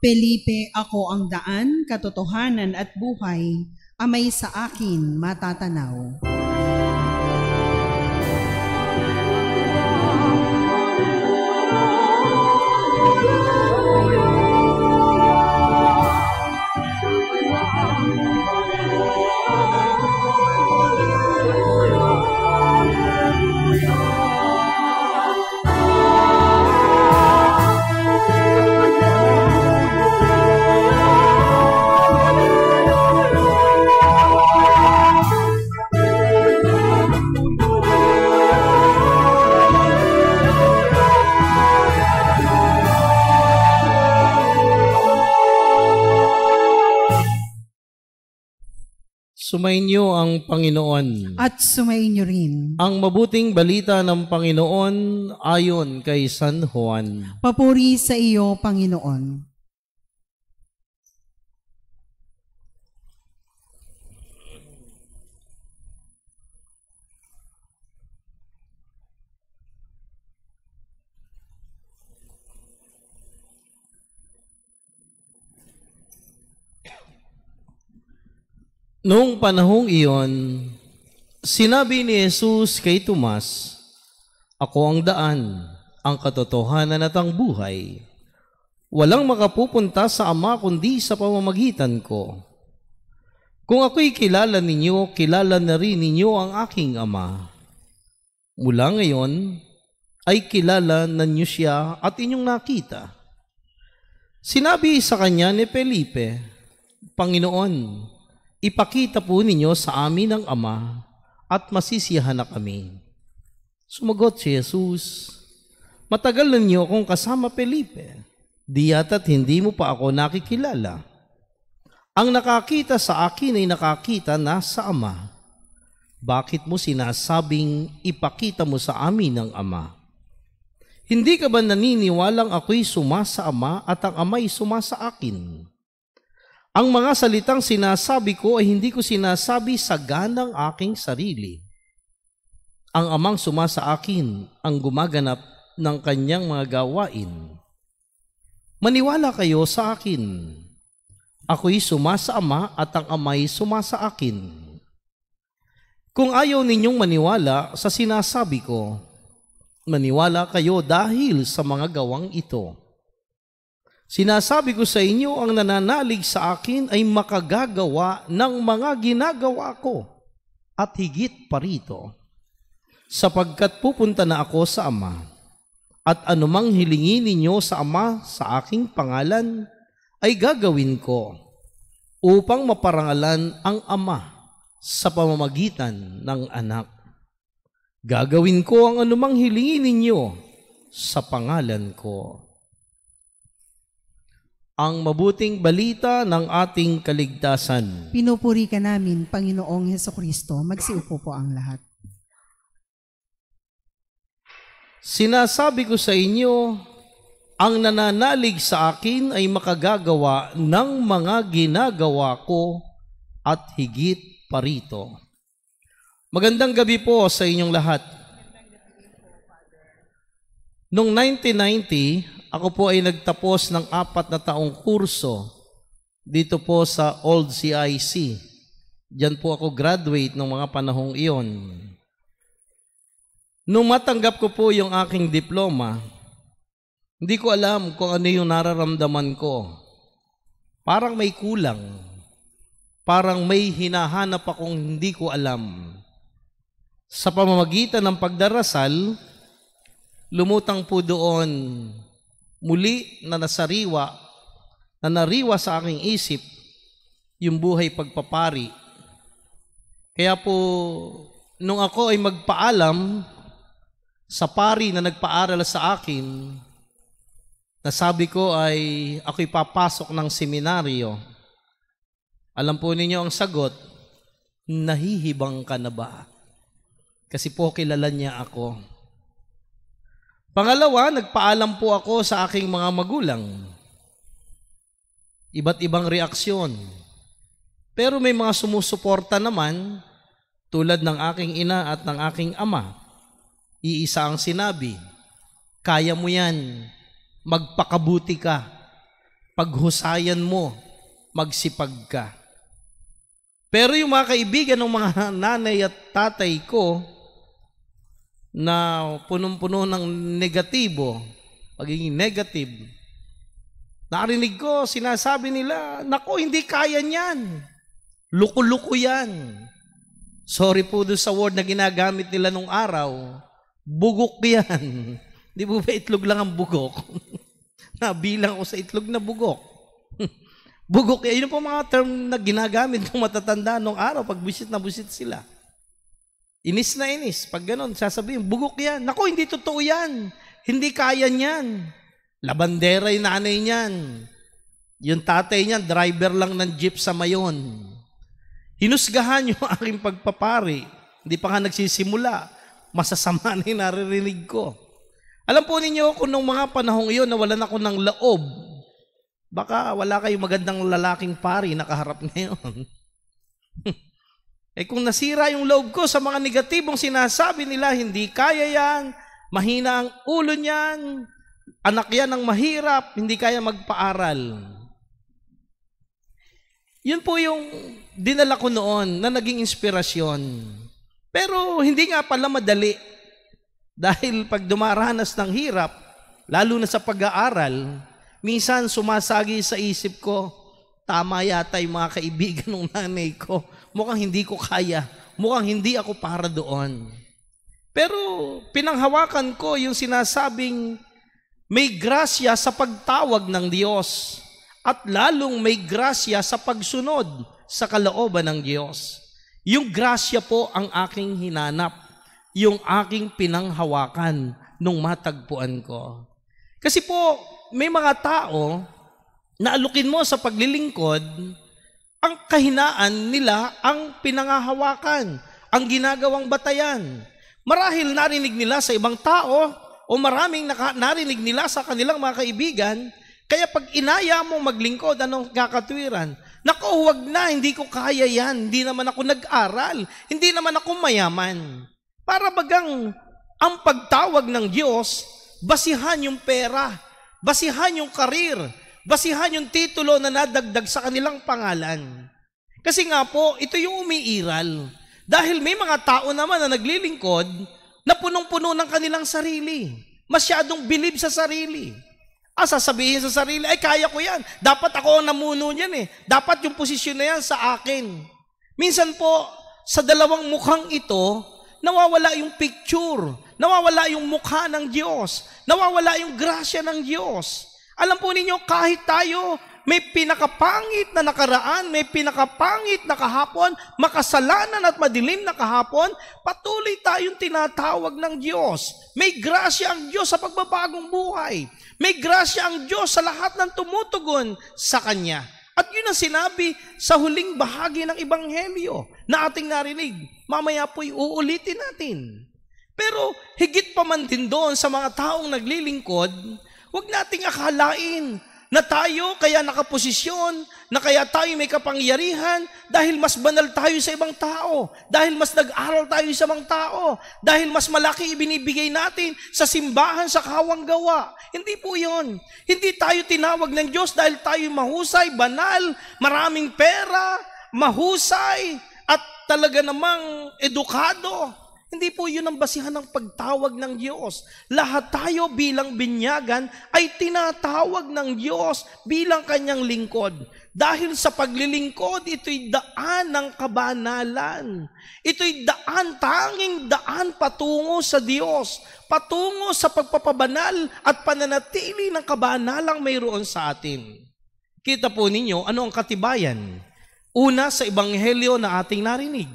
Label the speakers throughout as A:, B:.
A: Felipe, ako ang daan, katotohanan at buhay, amay sa akin matatanaw.
B: Sumainyo ang Panginoon.
A: At sumainyo rin.
B: Ang mabuting balita ng Panginoon ayon kay San Juan.
A: Papuri sa iyo, Panginoon.
B: Noong panahong iyon, sinabi ni Jesus kay Tomas, "Ako ang daan, ang katotohanan at ang buhay. Walang makapupunta sa Ama kundi sa pamamagitan ko. Kung ako'y kilala ninyo, kilala na rin ninyo ang aking Ama. Mula ngayon, ay kilala na ninyo siya at inyong nakita." Sinabi sa kanya ni Felipe, "Panginoon, ipakita po ninyo sa amin ang Ama at masisiyahan na kami." Sumagot si Jesus, "Matagal na niyo akong kasama, Felipe. Di yata't hindi mo pa ako nakikilala. Ang nakakita sa akin ay nakakita na sa Ama. Bakit mo sinasabing ipakita mo sa amin ang Ama? Hindi ka ba naniniwalang ako'y suma sa Ama at ang Ama'y suma sa akin? Ang mga salitang sinasabi ko ay hindi ko sinasabi sa ganang aking sarili. Ang Amang suma sa akin ang gumaganap ng kanyang mga gawain. Maniwala kayo sa akin. Ako'y suma sa Ama at ang Ama'y suma sa akin. Kung ayaw ninyong maniwala sa sinasabi ko, maniwala kayo dahil sa mga gawang ito. Sinasabi ko sa inyo, ang nananalig sa akin ay makagagawa ng mga ginagawa ko at higit pa rito, sapagkat pupunta na ako sa Ama, at anumang hilingin ninyo sa Ama sa aking pangalan ay gagawin ko, upang maparangalan ang Ama sa pamamagitan ng Anak. Gagawin ko ang anumang hilingin ninyo sa pangalan ko." Ang mabuting balita ng ating kaligtasan.
A: Pinupuri ka namin, Panginoong Hesukristo. Magsiupo po ang lahat.
B: Sinasabi ko sa inyo, ang nananalig sa akin ay makagagawa ng mga ginagawa ko at higit pa rito. Magandang gabi po sa inyong lahat. Noong 1990, ako po ay nagtapos ng 4 na taong kurso dito po sa Old CIC. Diyan po ako graduate ng mga panahong iyon. Nung matanggap ko po yung aking diploma, hindi ko alam kung ano yung nararamdaman ko. Parang may kulang. Parang may hinahanap akong hindi ko alam. Sa pamamagitan ng pagdarasal, lumutang po doon muli na nariwa sa aking isip yung buhay pagpapari. Kaya po, nung ako ay magpaalam sa pari na nagpaaral sa akin, nasabi ko ay ako'y papasok ng seminaryo. Alam po ninyo ang sagot, "Nahihibang ka na ba?" Kasi po kilala niya ako. Pangalawa, nagpaalam po ako sa aking mga magulang. Iba't ibang reaksyon. Pero may mga sumusuporta naman, tulad ng aking ina at ng aking ama. Iisa ang sinabi, "Kaya mo yan, magpakabuti ka." paghusayan mo, magsipag ka. Pero yung mga kaibigan ng mga nanay at tatay ko na punong-puno ng negatibo, pagiging negative, narinig ko, sinasabi nila, naku, hindi kaya niyan. Luko-luko yan. Sorry po doon sa word na ginagamit nila nung araw. Bugok yan. Di po ba itlog lang ang bugok? Nabilang ko sa itlog na bugok. Bugok yan. Yun po mga term na ginagamit ng matatanda nung araw pag busit na busit sila. Inis na inis. Pag ganun, sasabihin, bugok yan. Naku, hindi totoo yan. Hindi kaya niyan. Labandera yung nanay niyan. Yung tatay niyan, driver lang ng jeep sa Mayon. Hinusgahan yung aking pagpapari. Hindi pa nga nagsisimula. Masasama na yung naririnig ko. Alam po ninyo, kung nung mga panahong iyon, nawalan ako ng loob, baka wala kayong magandang lalaking pari nakaharap ngayon. Kung nasira yung loob ko sa mga negatibong sinasabi nila, hindi kaya yan, mahina ang ulo niyan, anak yan ng mahirap, hindi kaya magpaaral. Yun po yung dinala ko noon na naging inspirasyon. Pero hindi nga pala madali. Dahil pag dumaranas ng hirap, lalo na sa pag-aaral, minsan sumasagi sa isip ko, tama yata yung mga kaibigan ng nanay ko. Mukhang hindi ko kaya. Mukhang hindi ako para doon. Pero pinanghawakan ko yung sinasabing may grasya sa pagtawag ng Diyos. At lalong may grasya sa pagsunod sa kalooban ng Diyos. Yung grasya po ang aking hinanap, yung aking pinanghawakan nung matagpuan ko. Kasi po, may mga tao na alukin mo sa paglilingkod, ang kahinaan nila ang pinanghahawakan, ang ginagawang batayan. Marahil narinig nila sa ibang tao o maraming narinig nila sa kanilang mga kaibigan. Kaya pag inaya mo maglingkod, anong kakatwiran? Naku, huwag na, hindi ko kaya yan. Hindi naman ako nag-aral. Hindi naman ako mayaman. Para bagang ang pagtawag ng Diyos, basihan yung pera, basihan yung karir, basihan yung titulo na nadagdag sa kanilang pangalan. Kasi nga po, ito yung umiiral. Dahil may mga tao naman na naglilingkod na punong-puno ng kanilang sarili. Masyadong bilib sa sarili. Sasabihin sa sarili, ay kaya ko yan. Dapat ako ang namuno niyan eh. Dapat yung posisyon na yan sa akin. Minsan po, sa dalawang mukhang ito, nawawala yung picture. Nawawala yung mukha ng Diyos. Nawawala yung grasya ng Diyos. Alam po ninyo, kahit tayo, may pinakapangit na nakaraan, may pinakapangit na kahapon, makasalanan at madilim na kahapon, patuloy tayong tinatawag ng Diyos. May grasya ang Diyos sa pagbabagong buhay. May grasya ang Diyos sa lahat ng tumutugon sa Kanya. At yun ang sinabi sa huling bahagi ng Ebanghelyo na ating narinig. Mamaya po'y uulitin natin. Pero higit pa man din doon sa mga taong naglilingkod, huwag nating akalain na tayo kaya nakaposisyon, na kaya tayo may kapangyarihan dahil mas banal tayo sa ibang tao, dahil mas nag-aral tayo sa ibang tao, dahil mas malaki ibinibigay natin sa simbahan sa kawang gawa. Hindi po yun. Hindi tayo tinawag ng Diyos dahil tayo mahusay, banal, maraming pera, mahusay, at talaga namang edukado. Hindi po yun ang basihan ng pagtawag ng Diyos. Lahat tayo bilang binyagan ay tinatawag ng Diyos bilang Kanyang lingkod. Dahil sa paglilingkod, ito'y daan ng kabanalan. Ito'y tanging daan patungo sa Diyos. Patungo sa pagpapabanal at pananatili ng kabanalang mayroon sa atin. Kita po ninyo, ano ang katibayan? Una, sa Ebanghelyo na ating narinig.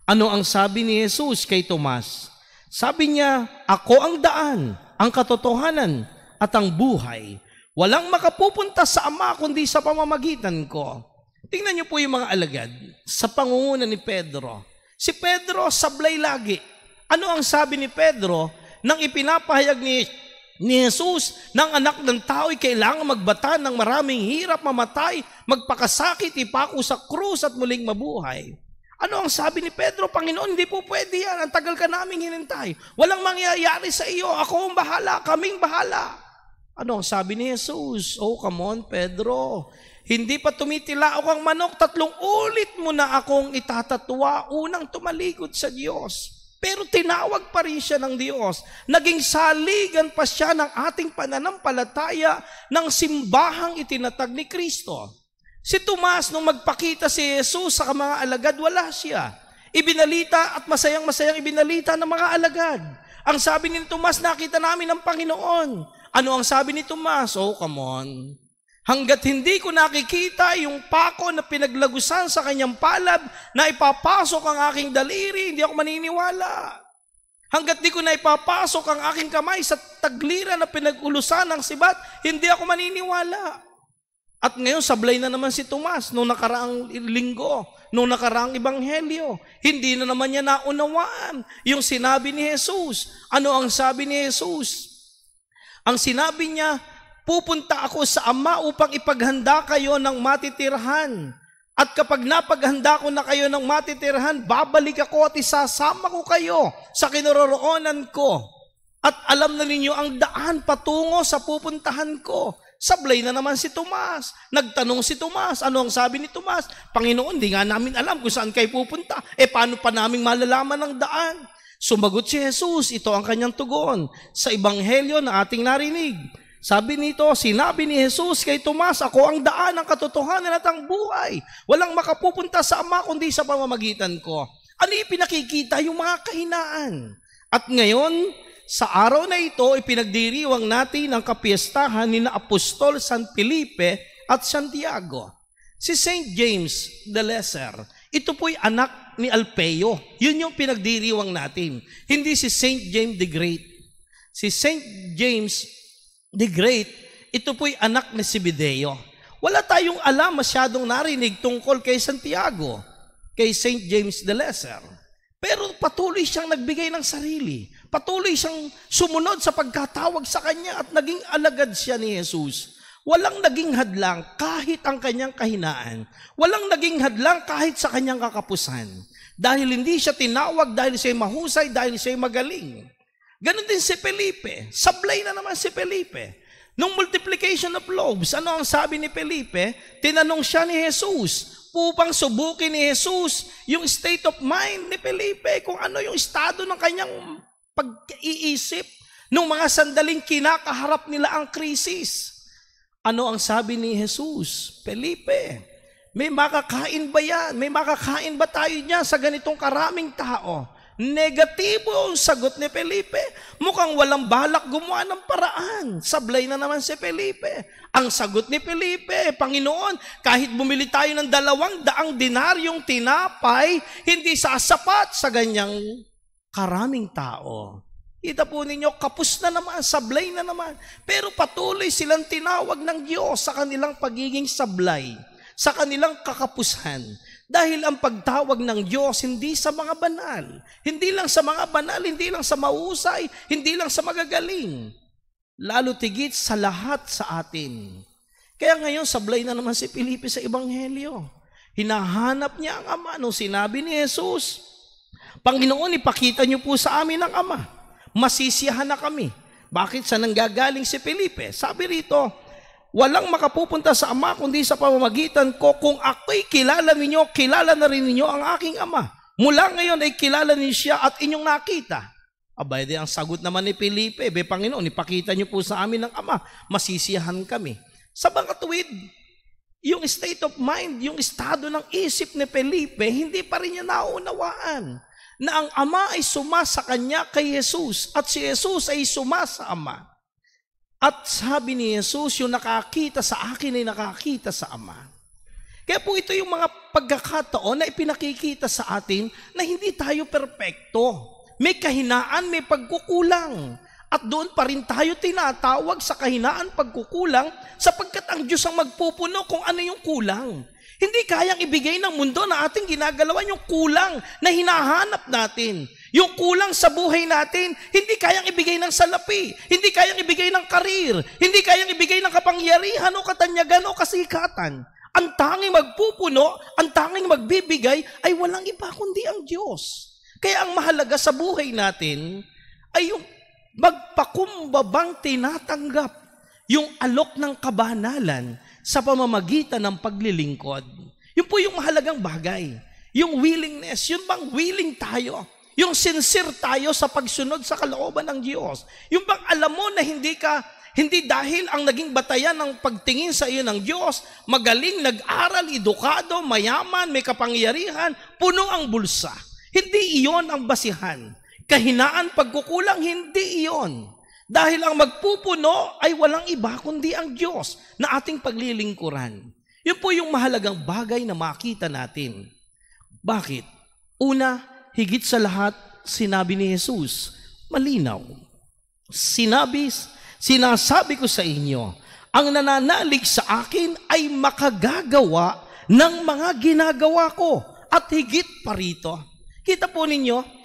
B: Ano ang sabi ni Jesus kay Tomas? Sabi niya, ako ang daan, ang katotohanan, at ang buhay. Walang makapupunta sa Ama kundi sa pamamagitan ko. Tingnan niyo po yung mga alagad sa pangunguna ni Pedro. Si Pedro sablay lagi. Ano ang sabi ni Pedro nang ipinapahayag ni Jesus ng anak ng tao ay kailangan magbata ng maraming hirap, mamatay, magpakasakit, ipako sa krus at muling mabuhay? Ano ang sabi ni Pedro? Panginoon, hindi po pwede yan. Ang tagal ka naming hinintay. Walang mangyayari sa iyo. Ako ang bahala. Kaming bahala. Ano ang sabi ni Jesus? Oh, come on, Pedro. Hindi pa tumitilaok ang manok, 3 ulit mo na akong itatatwa, unang tumalikod sa Diyos. Pero tinawag pa rin siya ng Diyos. Naging saligan pa siya ng ating pananampalataya ng simbahang itinatag ni Kristo. Si Tomas, nung magpakita si Jesus sa mga alagad, wala siya. Ibinalita at masayang-masayang ibinalita ng mga alagad. Ang sabi ni Tomas, nakita namin ang Panginoon. Ano ang sabi ni Tomas? Oh, come on. Hanggat hindi ko nakikita yung pako na pinaglagusan sa kanyang palad na ipapasok ang aking daliri, hindi ako maniniwala. Hanggat di ko na ipapasok ang aking kamay sa tagliran na pinag-ulusan ng sibat, hindi ako maniniwala. At ngayon, sablay na naman si Tomas nung nakaraang linggo, nung nakaraang ebanghelyo. Hindi na naman niya naunawaan yung sinabi ni Jesus. Ano ang sabi ni Jesus? Ang sinabi niya, pupunta ako sa Ama upang ipaghanda kayo ng matitirhan. At kapag napaghanda ko na kayo ng matitirhan, babalik ako at isasama ko kayo sa kinaroroonan ko. At alam na ninyo ang daan patungo sa pupuntahan ko. Sablay na naman si Tomas. Nagtanong si Tomas. Ano ang sabi ni Tomas? Panginoon, di nga namin alam kung saan kayo pupunta. Paano pa namin malalaman ang daan? Sumagot si Jesus. Ito ang kanyang tugon sa ebanghelyo na ating narinig. Sabi nito, sinabi ni Jesus kay Tomas, ako ang daan, ang katotohanan at ang buhay. Walang makapupunta sa Ama kundi sa pamamagitan ko. Ano yung pinakikita? Yung mga kahinaan. At ngayon, sa araw na ito, ipinagdiriwang natin ang kapiestahan ni na Apostol San Felipe at Santiago. Si St. James the Lesser, ito po'y anak ni Alpeo. Yun yung pinagdiriwang natin. Hindi si St. James the Great. Si St. James the Great, ito po'y anak ni Zebedeo. Wala tayong alam masyadong narinig tungkol kay Santiago, kay St. James the Lesser. Pero patuloy siyang nagbigay ng sarili. Patuloy siyang sumunod sa pagkatawag sa kanya at naging alagad siya ni Jesus. Walang naging hadlang kahit ang kanyang kahinaan. Walang naging hadlang kahit sa kanyang kakapusan. Dahil hindi siya tinawag, dahil siya'y mahusay, dahil siya'y magaling. Ganon din si Felipe. Sablay na naman si Felipe. Nung multiplication of loaves, ano ang sabi ni Felipe? Tinanong siya ni Jesus upang subukin ni Jesus yung state of mind ni Felipe, kung ano yung estado ng kanyang pag-iisip nung mga sandaling kinakaharap nila ang krisis. Ano ang sabi ni Jesus? Felipe, may makakain ba yan? May makakain ba tayo niyan sa ganitong karaming tao? Negatibo ang sagot ni Felipe. Mukhang walang balak gumawa ng paraan. Sablay na naman si Felipe. Ang sagot ni Felipe, Panginoon, kahit bumili tayo ng 200 dinaryong tinapay, hindi sasapat sa ganyang karaming tao. Kita po ninyo, kapos na naman, sablay na naman. Pero patuloy silang tinawag ng Diyos sa kanilang pagiging sablay, sa kanilang kakapusan. Dahil ang pagtawag ng Diyos hindi sa mga banal, hindi lang sa mga banal, hindi lang sa mahusay, hindi lang sa magagaling, lalo tigit sa lahat sa atin. Kaya ngayon sablay na naman si Felipe sa ebanghelyo. Hinahanap niya ang Ama nung sinabi ni Jesus, Panginoon, ipakita niyo po sa amin ang Ama. Masisiyahan na kami. Bakit? Saan nanggagaling si Felipe? Sabi rito, walang makapupunta sa Ama kundi sa pamamagitan ko. Kung ako'y kilala ninyo, kilala na rin ninyo ang aking Ama. Mula ngayon ay kilala niyo siya at inyong nakita. Abay, ang sagot naman ni Felipe, Panginoon, ipakita niyo po sa amin ang Ama. Masisiyahan kami. Sa bangkatuwid, yung state of mind, yung estado ng isip ni Felipe, hindi pa rin niya naunawaan na ang Ama ay suma sa kanya kay Jesus at si Jesus ay suma sa Ama. At sabi ni Jesus, yung nakakita sa akin ay nakakita sa Ama. Kaya po ito yung mga pagkakataon na ipinakikita sa atin na hindi tayo perpekto. May kahinaan, may pagkukulang. At doon pa rin tayo tinatawag sa kahinaan, pagkukulang, sapagkat ang Diyos ang magpupuno kung ano yung kulang. Hindi kayang ibigay ng mundo na ating ginagalawan yung kulang na hinahanap natin. Yung kulang sa buhay natin, hindi kayang ibigay ng salapi, hindi kayang ibigay ng karir, hindi kayang ibigay ng kapangyarihan o katanyagan o kasikatan. Ang tanging magpupuno, ang tanging magbibigay ay walang iba kundi ang Diyos. Kaya ang mahalaga sa buhay natin ay yung magpakumbabang tinatanggap yung alok ng kabanalan sa pamamagitan ng paglilingkod. Yun po yung mahalagang bagay. Yung willingness, yun bang willing tayo? Yung sincere tayo sa pagsunod sa kalooban ng Diyos. Yung bang alam mo na hindi dahil ang naging batayan ng pagtingin sa iyo ng Diyos, magaling, nag-aral, edukado, mayaman, may kapangyarihan, puno ang bulsa. Hindi iyon ang basihan. Kahinaan, pagkukulang, hindi iyon. Dahil ang magpupuno ay walang iba kundi ang Diyos na ating paglilingkuran. Yun po yung mahalagang bagay na makita natin. Bakit? Una, higit sa lahat, sinabi ni Jesus, malinaw. Sinasabi ko sa inyo, ang nananalig sa akin ay makagagawa ng mga ginagawa ko at higit pa rito. Kita po ninyo,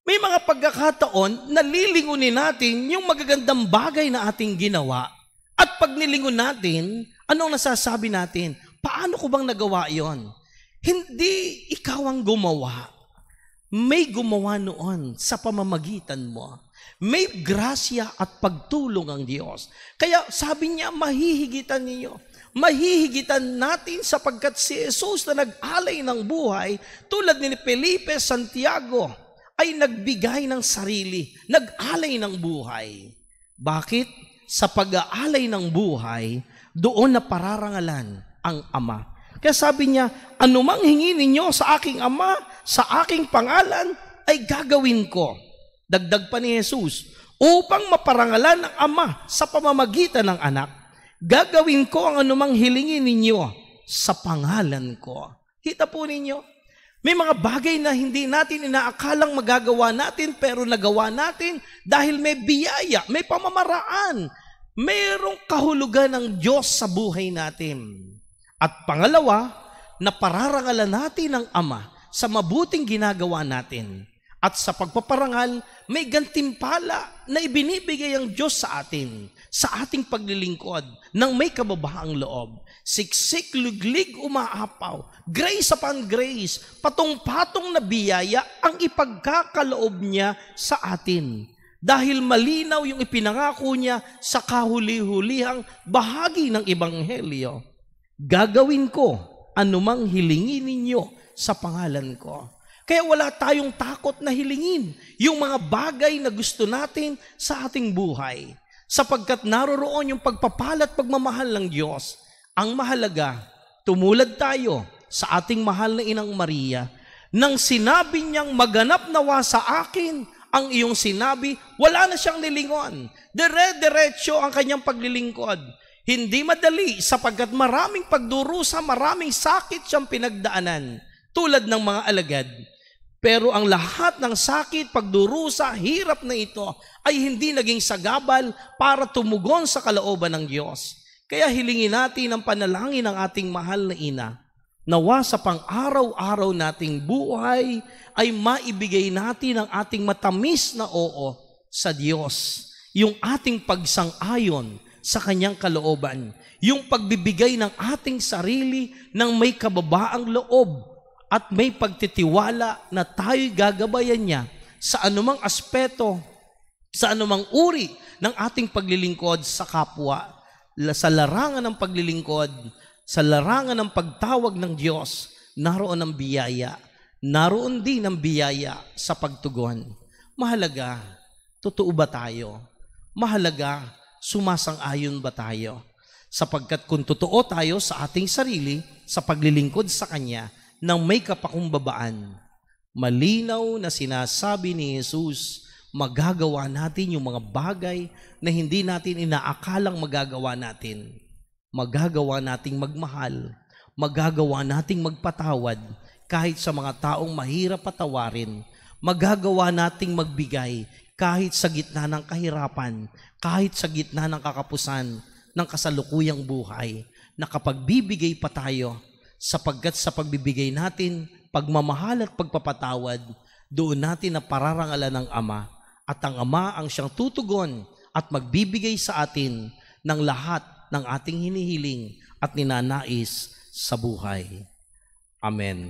B: may mga pagkakataon na lilingunin natin yung magagandang bagay na ating ginawa. At pag nilingon natin, anong nasasabi natin? Paano ko bang nagawa yon? Hindi ikaw ang gumawa. May gumawa noon sa pamamagitan mo. May grasya at pagtulong ang Diyos. Kaya sabi niya, mahihigitan ninyo. Mahihigitan natin sapagkat si Jesus na nag-alay ng buhay, tulad ni Felipe, Santiago, ay nagbigay ng sarili, nag-alay ng buhay. Bakit? Sa pag-aalay ng buhay, doon na pararangalan ang Ama. Kaya sabi niya, anumang hingi ninyo sa aking Ama, sa aking pangalan, ay gagawin ko. Dagdag pa ni Jesus, upang maparangalan ng Ama sa pamamagitan ng Anak, gagawin ko ang anumang hilingin ninyo sa pangalan ko. Kita po ninyo, may mga bagay na hindi natin inaakalang magagawa natin, pero nagawa natin dahil may biyaya, may pamamaraan, mayroong kahulugan ng Diyos sa buhay natin. At pangalawa, napararangalan natin ang Ama sa mabuting ginagawa natin. At sa pagpaparangal, may gantimpala na ibinibigay ang Diyos sa atin, sa ating paglilingkod, ng may kababaang loob. Siksik, luglig, umaapaw, grace upon grace, patong-patong na biyaya ang ipagkakaloob niya sa atin. Dahil malinaw yung ipinangako niya sa kahuli-hulihang bahagi ng Ebanghelyo. Gagawin ko anumang hilingin ninyo sa pangalan ko. Kaya wala tayong takot na hilingin yung mga bagay na gusto natin sa ating buhay. Sapagkat naroroon yung pagpapala at pagmamahal ng Diyos. Ang mahalaga, tumulad tayo sa ating mahal na Inang Maria. Nang sinabi niyang maganap nawa sa akin ang iyong sinabi, wala na siyang nilingon. Dire-diretso ang kanyang paglilingkod. Hindi madali sapagkat maraming pagdurusa, maraming sakit siyang pinagdaanan. Tulad ng mga alagad. Pero ang lahat ng sakit, pagdurusa, hirap na ito ay hindi naging sagabal para tumugon sa kalooban ng Diyos. Kaya hilingin natin ang panalangin ng ating mahal na Ina. Nawa sa pang-araw-araw nating buhay ay maibigay natin ang ating matamis na oo sa Diyos. Yung ating pagsang-ayon sa Kanyang kalooban. Yung pagbibigay ng ating sarili ng may kababaang loob at may pagtitiwala na tayo'y gagabayan niya sa anumang aspeto, sa anumang uri ng ating paglilingkod sa kapwa. Sa larangan ng paglilingkod, sa larangan ng pagtawag ng Diyos, naroon ang biyaya. Naroon din ang biyaya sa pagtugon. Mahalaga, totoo ba tayo? Mahalaga, sumasang-ayon ba tayo? Sapagkat kung totoo tayo sa ating sarili, sa paglilingkod sa Kanya, ng may kapakumbabaan, malinaw na sinasabi ni Jesus, magagawa natin yung mga bagay na hindi natin inaakalang magagawa natin. Magagawa nating magmahal, magagawa nating magpatawad kahit sa mga taong mahirap patawarin, magagawa nating magbigay kahit sa gitna ng kahirapan, kahit sa gitna ng kakapusan ng kasalukuyang buhay, na kapag bibigay pa tayo, sapagkat sa pagbibigay natin, pagmamahal at pagpapatawad, doon natin na pararangalan ng Ama, at ang Ama ang siyang tutugon at magbibigay sa atin ng lahat ng ating hinihiling at ninanais sa buhay. Amen.